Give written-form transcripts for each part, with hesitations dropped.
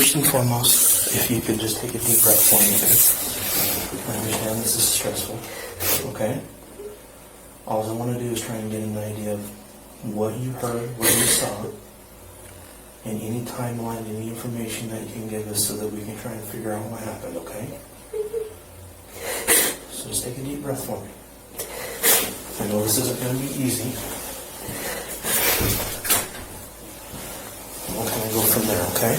first and foremost, if you could just take a deep breath for me, okay? I understand this is stressful, okay? All I want to do is try and get an idea of what you heard, what you saw, and any timeline, any information that you can give us so that we can try and figure out what happened, okay? So just take a deep breath for me. I know this isn't going to be easy. We'll kind of go from there, okay?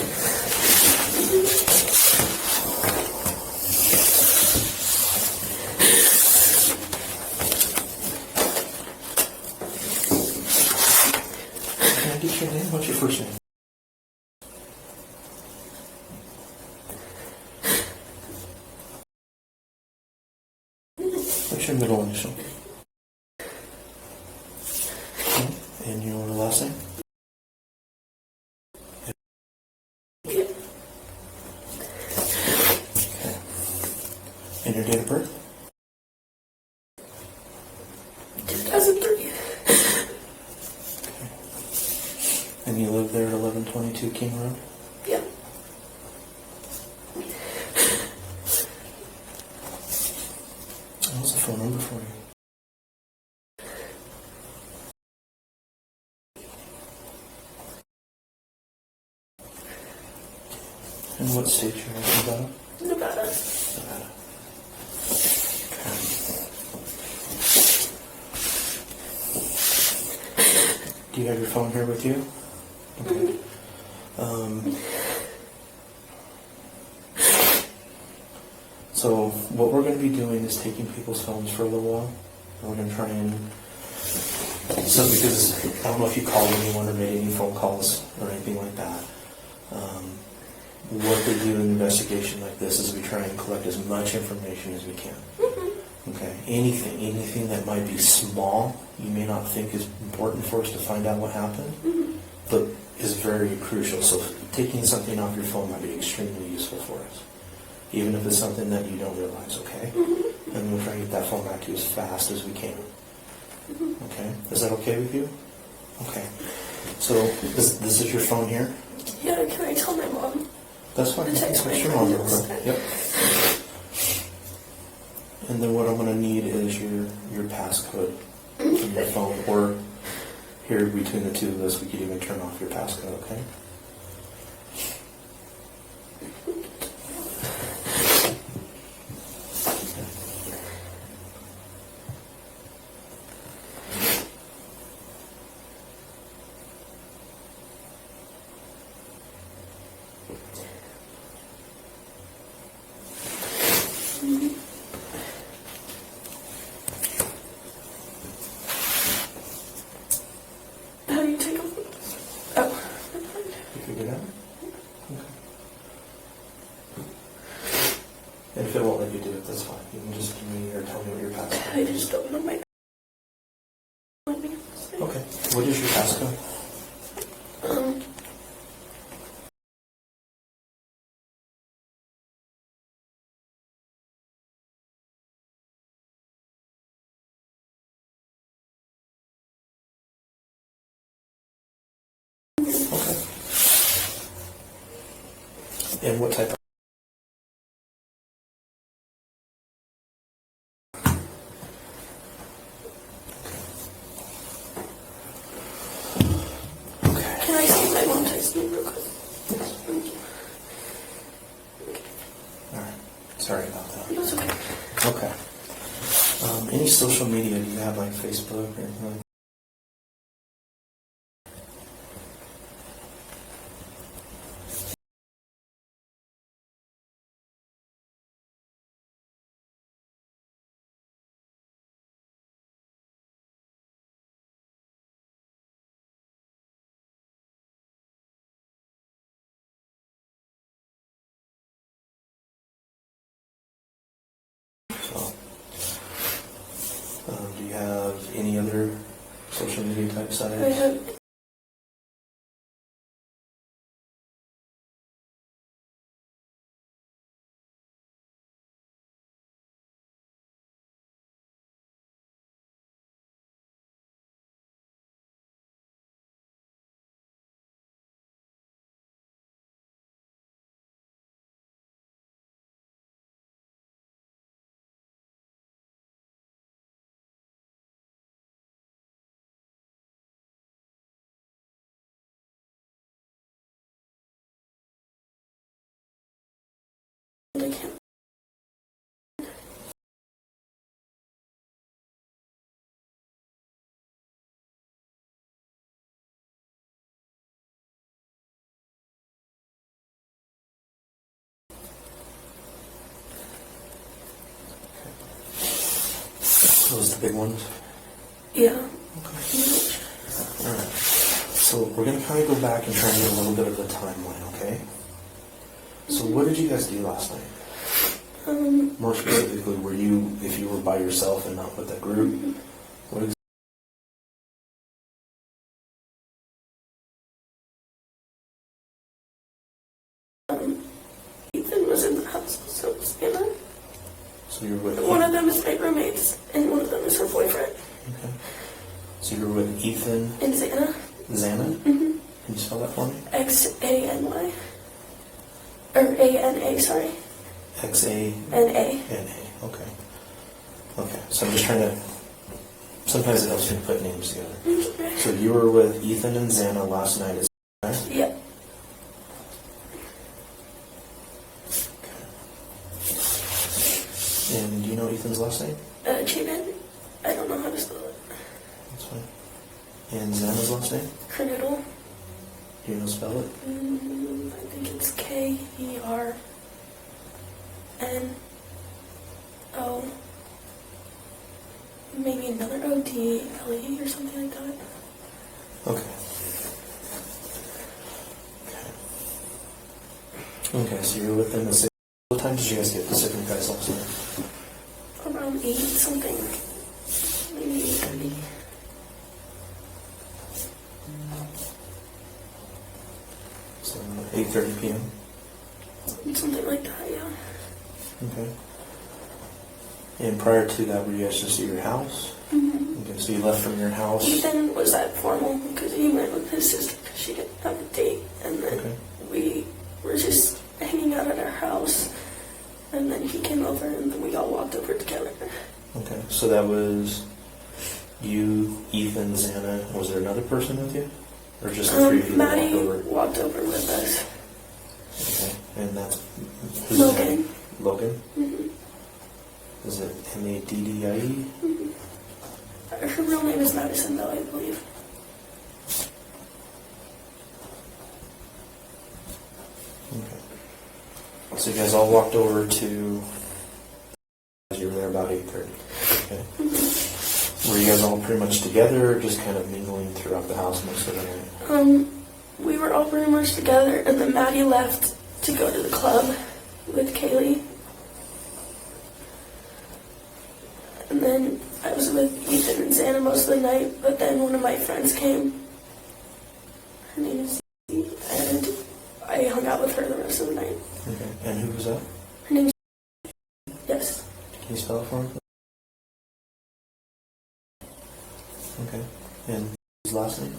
Can I get your name? What's your first name? What's your middle initial? And your last name? Okay. And your date of birth? 2003. Okay. And you live there at 1122 King Road? Yeah. What's the phone number for you? And what state you're in? Nevada? Nevada. Nevada. Okay. Do you have your phone here with you? Okay. So what we're going to be doing is taking people's phones for a little while. And we're going to try and... So because I don't know if you called anyone or made any phone calls or anything like that. What we do in an investigation like this is we try and collect as much information as we can. Okay, anything that might be small, you may not think is important for us to find out what happened, but is very crucial. So taking something off your phone might be extremely useful for us, even if it's something that you don't realize, okay? And we'll try and get that phone back to you as fast as we can. Okay, is that okay with you? Okay, so this is your phone here? Yeah, can I tell my mom? That's fine. Text Text my your mom real friends. quick. Yep. And then what I'm going to need is your passcode from your phone, or here between the two of us, we could even turn off your passcode, okay? How do you take them? Oh. You figured it out? Okay. And if it won't let you do it, that's fine. You can just give me or tell me what your passcode I is. just don't know my... Okay. What is your passcode? Okay. And what type of... Okay. Can I see my mom text me real quick? Thank you. All right. Sorry about that. That's okay. Okay. Any social media? Do you have like Facebook or anything like So, do you have any other social media type sites? I have I can't. Those the big ones? Yeah. Okay. Alright. So we're going to kind of go back and try and get a little bit of the timeline, okay? So what did you guys do last night? More specifically, were you, if you were by yourself and not with a group, what exactly? Ethan was in the house, so was Anna. So you were with One of them is my roommates, and one of them is her boyfriend. Okay. So you were with Ethan And Xana. Xana? Mm-hmm. Can you spell that for me? X-A-N-Y. Or A-N-A, sorry. X-A-N-A. N-A. Okay. Okay. So I'm just trying to, sometimes it helps me put names together. Okay. So you were with Ethan and Xana last night, is that right? Yeah. And do you know Ethan's last name? Chapin. I don't know how to spell it. That's fine. And Xana's last name? Kernoodle. Do you know spell it? I think it's K-E-R-N-O. Maybe another O-D-L-E or something like that. Okay. Okay, so you were with them at 6. What time did you guys get to Sipping Guys last night? Around 8 something. Maybe 8:30. So 8:30 p.m. Something like that, yeah. Okay. And prior to that, were you guys just at your house? Mm-hmm. Okay, so you left from your house. Ethan was that formal because he went with his sister because she didn't have a date. And then Okay. we were just hanging out at our house. And then he came over and then we all walked over together. Okay, so that was you, Ethan, Xana. Was there another person with you? Or just the three of you that Maddie walked over? walked over with us. Okay, and that's who's Logan. that? Logan? Mm-hmm. Is it M-A-D-D-I-E? Mm-hmm. Her real name is Madison, though, I believe. Okay. So you guys all walked over to, you were there about 8:30. Okay. Were you guys all pretty much together, or just kind of mingling throughout the house most of the night? We were all pretty much together, and then Maddie left to go to the club with Kaylee. And then I was with Ethan and Xana most of the night, but then one of my friends came. Her name is Zee, and I hung out with her the rest of the night. Okay. And who was that? Her name is Yes. Can you spell it for me? Okay. And his last name?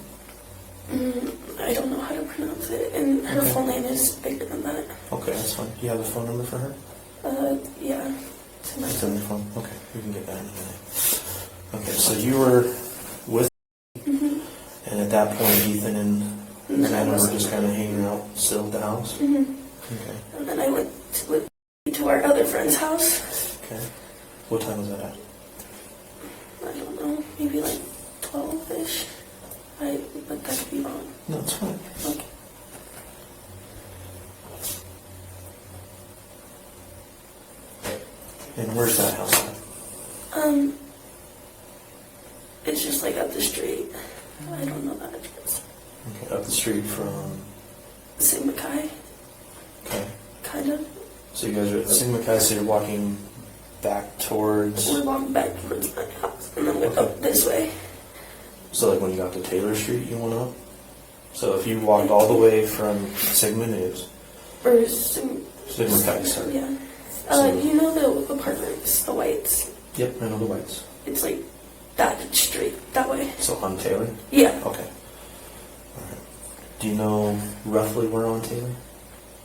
I don't know how to pronounce it, and her Okay. full name is bigger than that. Okay, that's fine. Do you have a phone number for her? Yeah. It's in my It's in the phone. Okay, we can get that in a minute. Okay, so you were with, and at that point, Ethan and Xana were just kind of hanging out still at the house? Mm-hmm. Okay. And then I went to our other friend's house. Okay. What time was that at? I don't know, maybe like 12-ish. But that could be wrong. No, it's fine. Okay. And where's that house at? It's just like up the street. I don't know that address. Okay, up the street from, Sigmakai, okay. kind of. So you guys are at Sigmakai, so you're walking back towards, We're walking back towards my house, and then went up this way. so like when you got to Taylor Street, you went up? So if you walked all the way from Sigma News, Or Sigmakai, sorry. Yeah. So- You know the apartments, the whites? Yep, I know the whites. It's like that street, that way. So on Taylor? Yeah. Okay. Alright. Do you know roughly where on Taylor?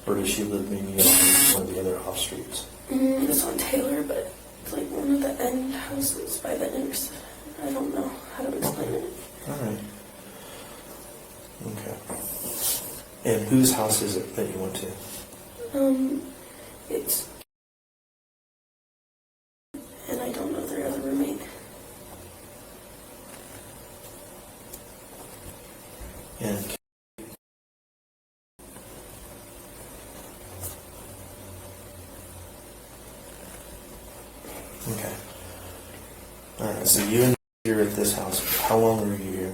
Or does she live maybe on one of the other off streets? It's on Taylor, but it's like one of the end houses by the intersection. I don't know how to explain it. Alright. Okay. And whose house is it that you went to? It's And okay. All right. So you and you're at this house. How long were you here?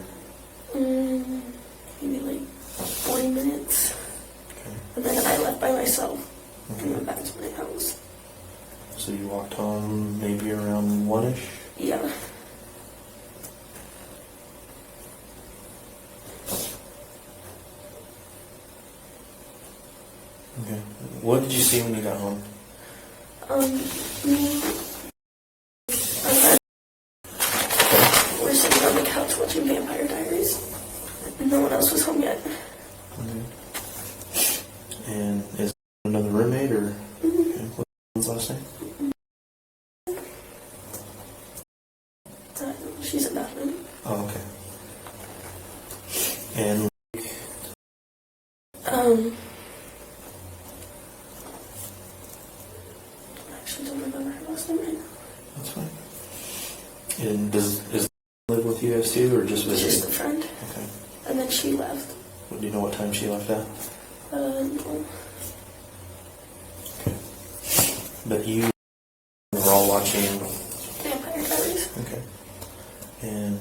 Maybe like 40 minutes. Okay. And then I left by myself and Okay. went back to my house. So you walked home maybe around 1-ish? Yeah. Okay. What did you see when you got home? Me and we're sitting on the couch watching Vampire Diaries. No one else was home yet. Okay. And is another roommate or okay. What's last name? She's in Bethany. Oh, okay. And I actually don't remember her last name right now. that's fine. And is live with you guys too, or just It's visit? just a friend. Okay. And then she left. Do you know what time she left at? No. Okay. But you were all watching. Vampire Diaries. Okay. And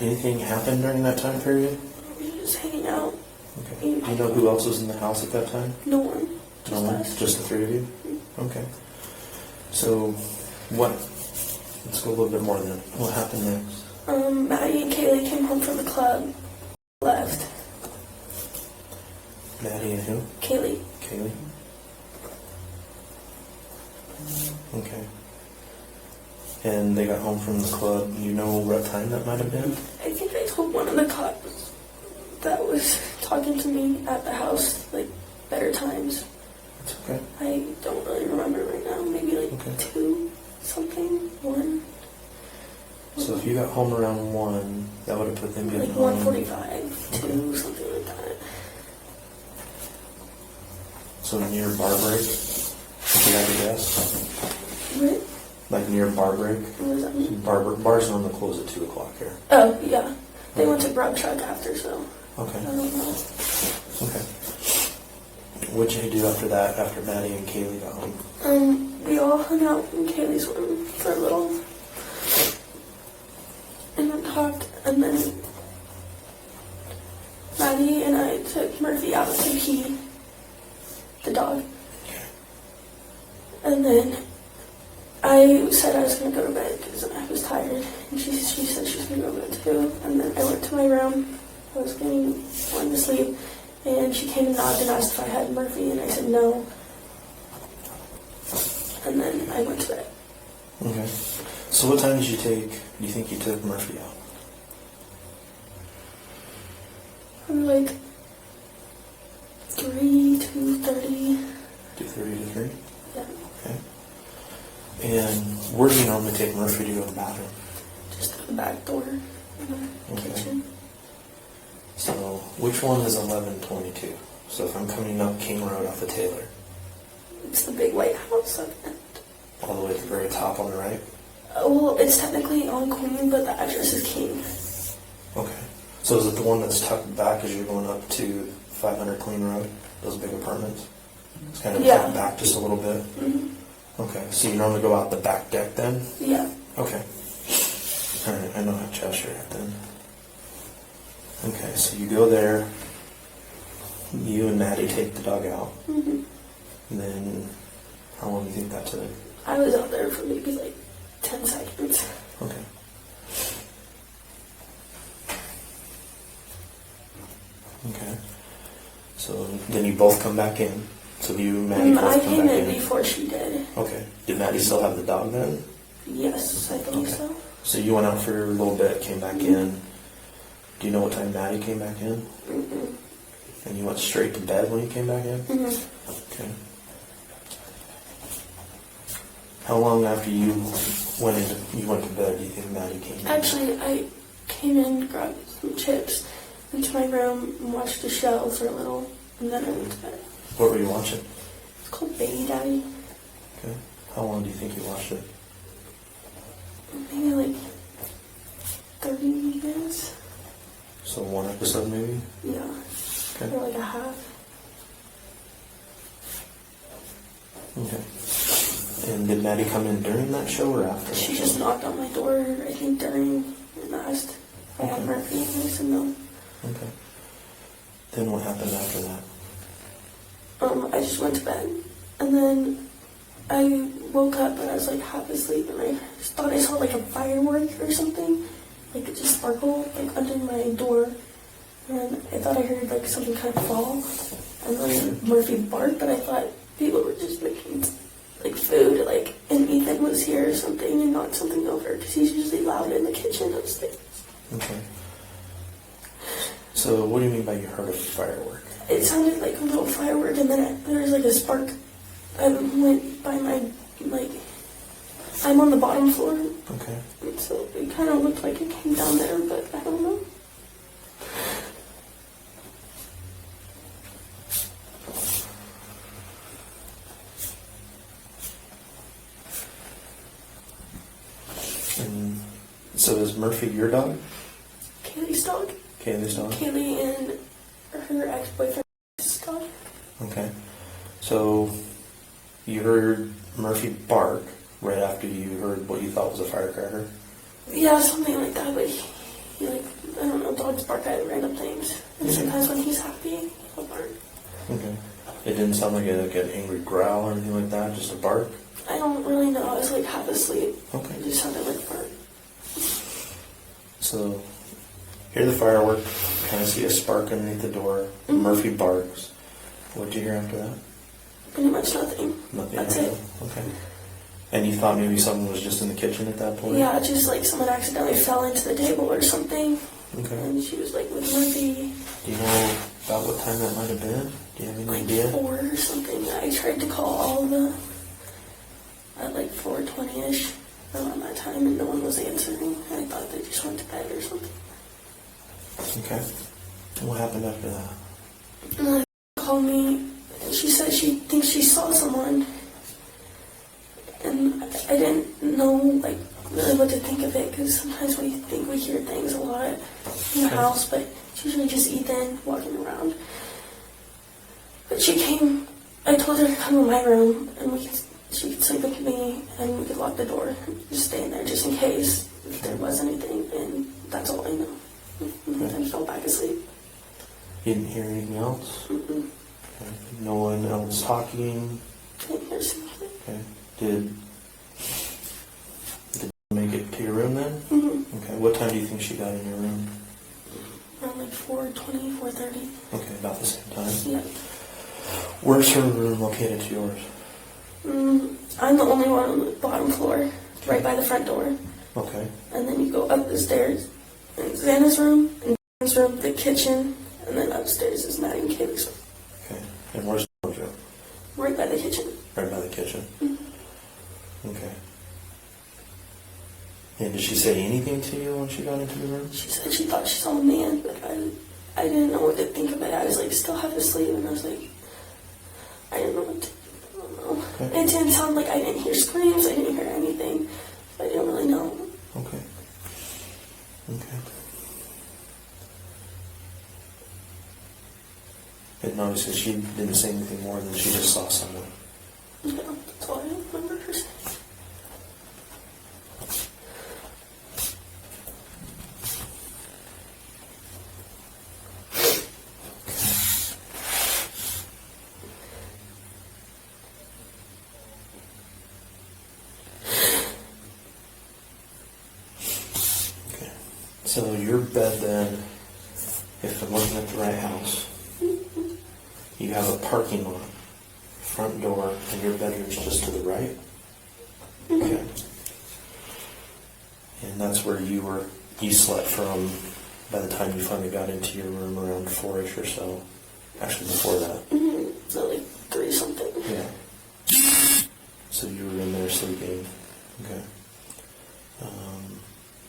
anything happened during that time period? We were just hanging out. Okay. Do you know who else was in the house at that time? No one. No Just one? us. Just the three of you? Okay. So, let's go a little bit more then. What happened next? Maddie and Kaylee came home from the club. Left. Maddie and who? Kaylee. Kaylee? Okay. And they got home from the club. You know what time that might have been? I think I told one of the cops that was talking to me at the house, like, better times. That's okay. I don't really remember right now. Maybe like Okay. 2 something, 1. So if you got home around 1, that would have put them Like getting home. 1:45, 2, something like that. So near bar break? If you had to guess? What? Like near bar break? What does that mean? Bars normally close at 2 o'clock here. Oh, yeah. They went to Grub Truck after, so Okay. I don't know. Okay. What'd you do after that, after Maddie and Kaylee got home? We all hung out in Kaylee's room for a little. And then talked, and then Maddie and I took Murphy out to pee, the dog. And then I said I was going to go to bed because I was tired. And she said she was going to go to bed too. And then I went to my room. I was wanting to sleep. And she came and knocked and asked if I had Murphy. And I said no. And then I went to bed. Okay. So what time do you think you took Murphy out? I'm like 3 to 30. 2:30 to 3? Yeah, Okay. And where do you normally take Murphy to go to the bathroom? just at the back door in the Okay. kitchen. So which one is 1122? So if I'm coming up King Road off the Taylor, It's the big white house. all the way to the very top on the right? Well, it's technically on Queen, but the address is King. Okay. So is it the one that's tucked back as you're going up to 500 Queen Road? Those big apartments? It's kind of Yeah. tucked back just a little bit? Mm-hmm. Okay. So you normally go out the back deck then? Yeah. Okay. All right. I know how Cheshire at then. Okay. So you go there. You and Maddie take the dog out. Mm-hmm. And then how long do you think that took? I was out there for maybe like 10 seconds. Okay. Okay. So then you both come back in. So you and Maddie I both come came back in in. before she did. Okay. Did Maddie still have the dog then? Yes, I believe Okay. so. So you went out for a little bit, came back in. Do you know what time Maddie came back in? Mm-hmm. And you went straight to bed when you came back in? Mm-hmm. Okay. How long after you went to bed do you think Maddie came in? Actually, I came in, grabbed some chips into my room, and watched the show for a little, and then I went to bed. What were you watching? It's called Baby Daddy. Okay. How long do you think you watched it? Maybe like 30 minutes. So one episode maybe? Yeah. Okay. Or like a half. Okay. And did Maddie come in during that show or after? She just knocked on my door, I think, during and asked if I had Murphy, and I said no. Okay. Then what happened after that? I just went to bed, and then I woke up, and I was like half asleep, and I just thought I saw like a firework or something, like it just sparkled like under my door, and I thought I heard like something kind of fall, and then Murphy barked, but I thought people were just making like food, like, and Ethan was here or something and knocked something over because he's usually loud in the kitchen upstairs. Okay. So what do you mean by you heard a firework? It sounded like a little firework, and then there was like a spark. I went by my, like, I'm on the bottom floor. Okay. And so it kind of looked like it came down there, but I don't know. And so is Murphy your dog? Kaylee's dog. Kaylee's dog? Kaylee and her ex-boyfriend's dog. Okay. So you heard Murphy bark right after you heard what you thought was a firecracker? Yeah, something like that, but he like, I don't know, dogs bark at random things. And sometimes when he's happy, he'll bark. Okay. It didn't sound like an angry growl or anything like that, just a bark? I don't really know. I was like half asleep. Okay. It just sounded like a bark. So, hear the firework, kind of see a spark underneath the door. Murphy barks. What'd you hear after that? Pretty much nothing. Nothing. That's after it. that? Okay. And you thought maybe someone was just in the kitchen at that point? Yeah, just like someone accidentally fell into the table or something. Okay. And she was like with Murphy. Do you know about what time that might have been? Do you have any Like idea? 4 or something. I tried to call all of them at like 4:20ish around that time, and no one was answering. I thought they just went to bed or something. Okay. And what happened after that? And then she called me, and she said she thinks she saw someone, and I didn't know like really what to think of it, because sometimes we think we hear things a lot in the house, but it's usually just Ethan walking around. But she came. I told her to come to my room, and she could sleep with me, and we could lock the door and just stay in there just in case if there was anything, and that's all I know. And then I fell back asleep. You didn't hear anything else? Mm-mm. Okay. No one else talking? Didn't hear something. Okay. Did you make it to your room then? Mm-hmm. Okay. What time do you think she got in your room? Around like 4:20, 4:30. Okay, about the same time. Yeah. Where's her room located to yours? I'm the only one on the bottom floor, right by the front door. Okay. And then you go up the stairs, and Xana's room, and Xana's room, the kitchen, and then upstairs is Maddie and Kaylee's room. Okay. And where's the room? Right by the kitchen. Right by the kitchen. Mm-hmm. Okay. And did she say anything to you when she got into the room? She said she thought she saw a man, but I didn't know what to think of it. I was like still half asleep, and I was like, I didn't know what to, I don't know. Okay. It didn't sound like I didn't hear screams, I didn't hear anything. I didn't really know. Okay. Okay. And obviously she didn't say anything more than she just saw someone. Yeah, that's all I remember her saying. Okay. So your bed then, if I'm looking at the right house, you have a parking lot, front door, and your bedroom's just to the right? Okay. And that's where you slept from by the time you finally got into your room around 4-ish or so. Actually before that. Mm-hmm. So like 3 something. Yeah. So you were in there sleeping. Okay.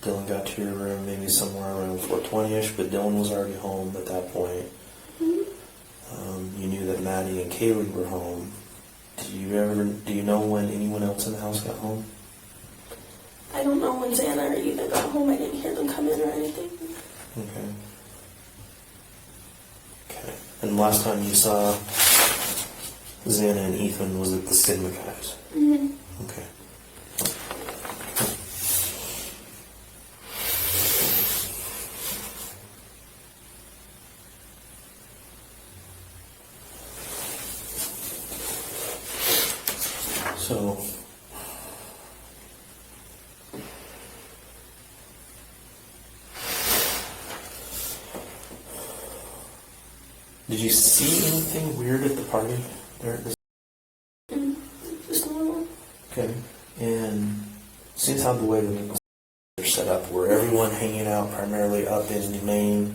Dylan got to your room maybe somewhere around 4:20ish, but Dylan was already home at that point. You knew that Maddie and Kaylee were home. Do you know when anyone else in the house got home? I don't know when Xana or Ethan got home. I didn't hear them come in or anything. Okay. And the last time you saw Xana and Ethan was at the Sigma guys? Mm-hmm. Okay. So, did you see anything weird at the party there at the Just normal. Okay. And since how the way the are set up, were everyone hanging out primarily up in the main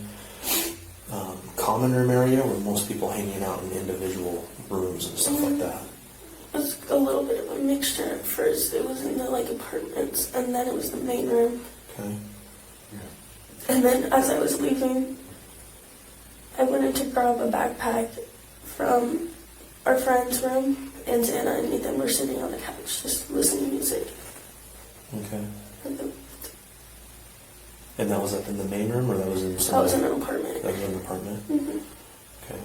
common room area, or were most people hanging out in individual rooms and stuff like that? It was a little bit of a mixture. At first, it was in the apartments, and then it was the main room. Okay. And then as I was leaving, I went in to grab a backpack from our friend's room, and Xana and Ethan were sitting on the couch just listening to music. Okay. And then, And that was up in the main room, or that was in some? that was in an apartment. That was in an apartment. Mm-hmm. Okay.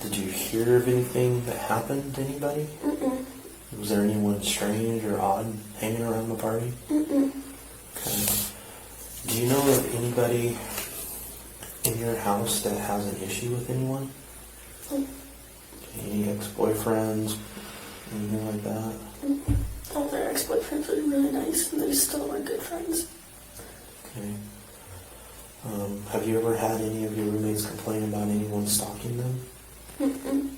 Did you hear of anything that happened to anybody? Mm-mm. Was there anyone strange or odd hanging around the party? Mm-mm. Okay. Do you know of anybody in your house that has an issue with anyone? Mm. Any ex-boyfriends? Anything like that? Mm-mm. All their ex-boyfriends were really nice, and they still are good friends. Okay. Have you ever had any of your roommates complain about anyone stalking them? Mm-mm.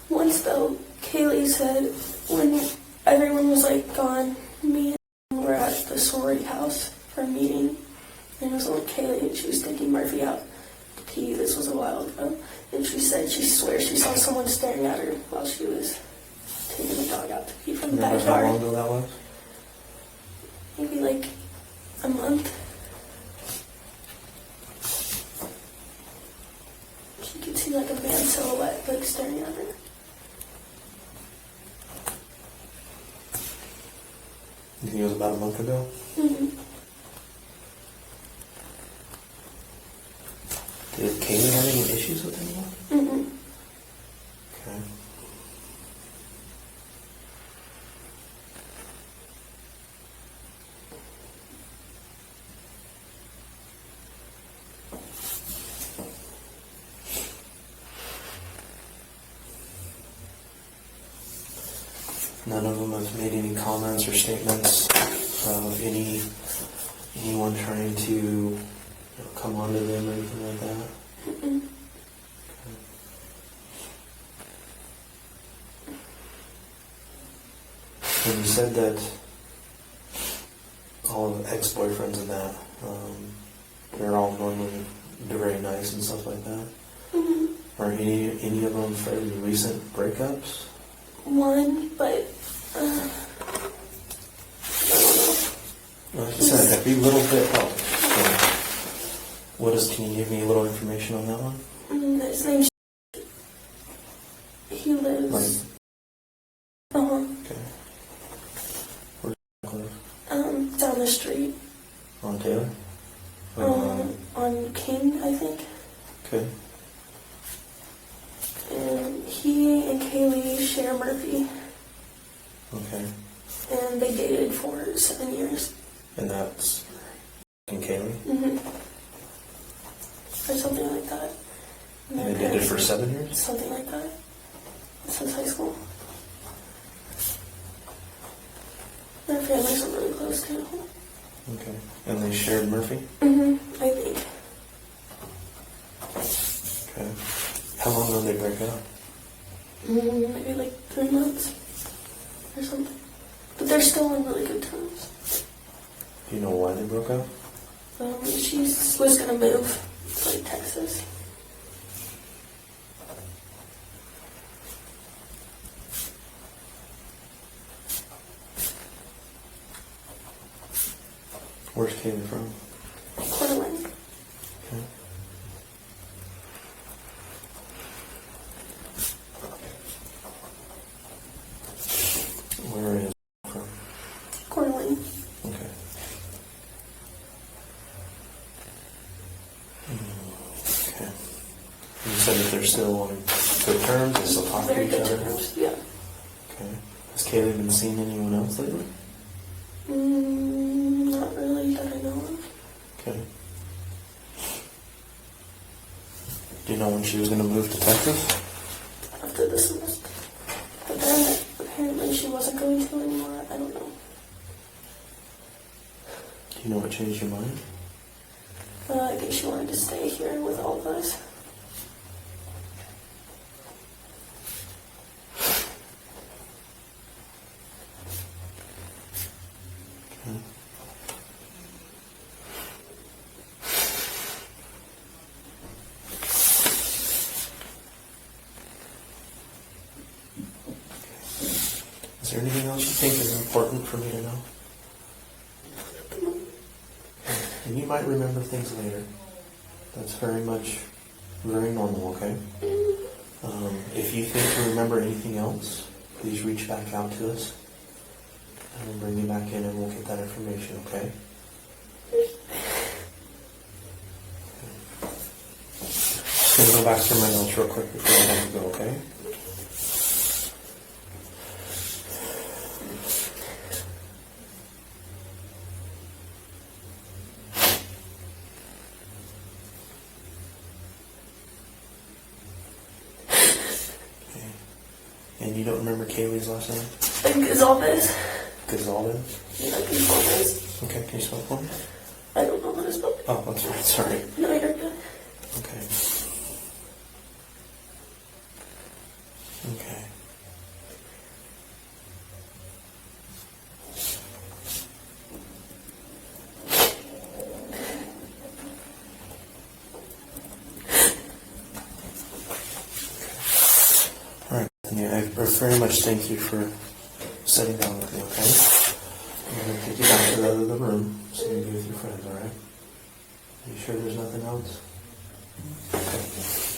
Once though, Kaylee said when everyone was gone, me and were at the sorority house for a meeting, and it was only Kaylee, and she was taking Murphy out to pee. This was a while ago, and she said she swears she saw someone staring at her while she was taking the dog out to pee from the Remember how long backyard. ago that was? Maybe a month. She could see a man silhouette staring at her. You think it was about a month ago? Mm-hmm. Did Kaylee have any issues with anyone? Mm-hmm. Okay. None of them have made any comments or statements of anyone trying to come onto them or anything like that. Mm-mm. And you said that all of the ex-boyfriends and that, they're all normally very nice and stuff like that. Mm-hmm. Are any of them fairly recent breakups? One, but I don't know. Like I said, every little bit helps. So, can you give me a little information on that one? His name's he lives Okay. Where's he live? down the street. On Taylor? On King, I think. Okay. And he and Kaylee share Murphy, Okay. and they dated for 7 years. And that's in Kaylee? Mm-hmm. Or something like that. And they did it for 7 years? Something like that. Since high school. Their families are really close too. Okay. And they shared Murphy? Mm-hmm. I think. Okay. How long ago did they break up? Maybe 3 months or something. But they're still on really good terms. Do you know why they broke up? She was gonna move to Texas. Where's Kaylee from? Portland. Okay. Where is it from? Portland. Okay. Okay. if they're still on good terms, they still talk to Very each good other? terms, yeah. Okay. Has Kaylee been seeing anyone else lately? Not really that I know of. Okay. Do you know when she was going to move to Texas? After the semester. But then apparently she wasn't going to anymore. I don't know. Do you know what changed your mind? I think she wanted to stay here with all of us. Okay. Is there anything else you think is important for me to know? And you might remember things later. That's very normal, okay? If you think you remember anything else, please reach back out to us. And we'll bring you back in and we'll get that information, okay? Just going to go back through my notes real quick before I let you go, okay? And you don't remember Kaylee's last name? I think it's all this. Gonzalez? Yeah, I think it's all this. Okay, can you spell it for me? I don't know what it's about. Oh, that's right, sorry. No, you're good. Okay. Okay. All right, Bethany, I very much thank you for sitting down with me, okay? I'm going to take you down to the other room so you can be with your friends, all right? Are you sure there's nothing else? Okay.